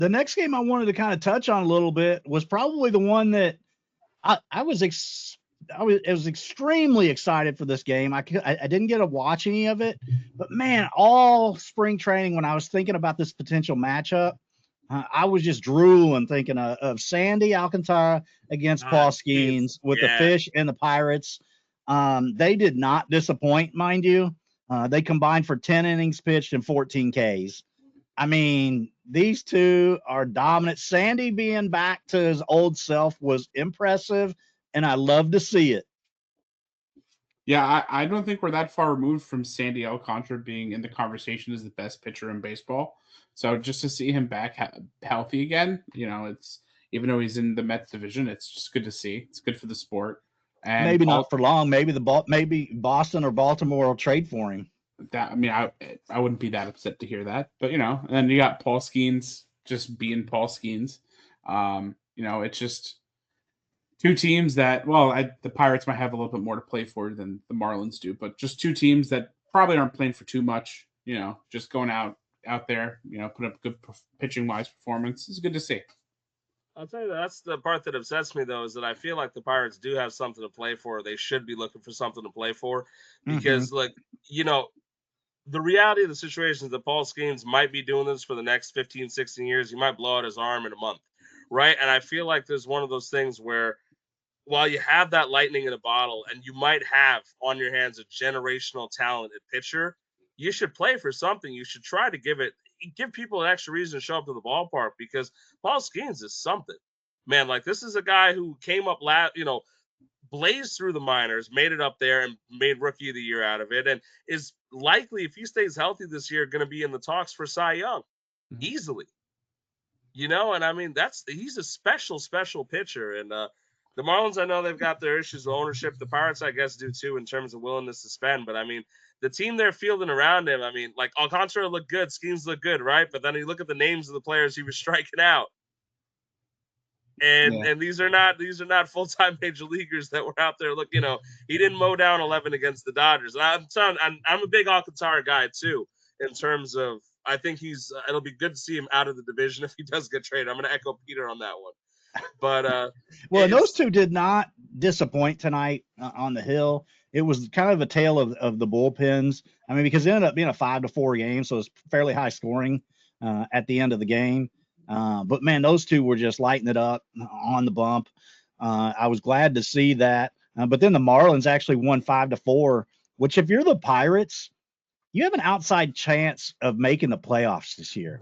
The next game I wanted to kind of touch on a little bit was probably the one that I was I was extremely excited for this game. I didn't get to watch any of it, but man, all spring training when I was thinking about this potential matchup, I was just drooling thinking of Sandy Alcantara against Paul Skenes with the Fish and the Pirates. They did not disappoint, mind you. They combined for 10 innings pitched and 14 Ks. I mean, these two are dominant. Sandy being back to his old self was impressive, and I love to see it. Yeah, I don't think we're that far removed from Sandy Alcantara being in the conversation as the best pitcher in baseball. So just to see him back healthy again, it's even though he's in the Mets division, it's just good to see. It's good for the sport. And Maybe not for long. Maybe Boston or Baltimore will trade for him. I wouldn't be that upset to hear that. But and then you got Paul Skenes just being Paul Skenes. It's just two teams that, the Pirates might have a little bit more to play for than the Marlins do, but just two teams that probably aren't playing for too much. Just going out there, put up good pitching wise performance. It's good to see. I'll tell you, that's the part that upsets me, though, is that I feel like the Pirates do have something to play for. They should be looking for something to play for because, the reality of the situation is that Paul Skenes might be doing this for the next 15, 16 years. He might blow out his arm in a month, right? And I feel like there's one of those things where while you have that lightning in a bottle and you might have on your hands a generational talented pitcher, you should play for something. You should try to give people an extra reason to show up to the ballpark because Paul Skenes is something. Man, like this is a guy who came up blazed through the minors, made it up there and made rookie of the year out of it, and is likely, if he stays healthy this year, going to be in the talks for Cy Young easily. And I mean, he's a special pitcher. And the Marlins, I know they've got their issues with ownership. The Pirates, I guess, do too in terms of willingness to spend. But I mean, the team they're fielding around him, I mean, like Alcantara looked good, Skenes looked good, right? But then you look at the names of the players he was striking out. And these are not full-time major leaguers that were out there. Look, he didn't mow down 11 against the Dodgers. And I'm a big Alcantara guy too. In terms of, I think it'll be good to see him out of the division if he does get traded. I'm going to echo Peter on that one. But those two did not disappoint tonight on the Hill. It was kind of a tale of the bullpens. I mean, because it ended up being a 5-4 game, so it was fairly high scoring at the end of the game. But man, those two were just lighting it up on the bump. I was glad to see that. But then the Marlins actually won 5-4, which if you're the Pirates, you have an outside chance of making the playoffs this year.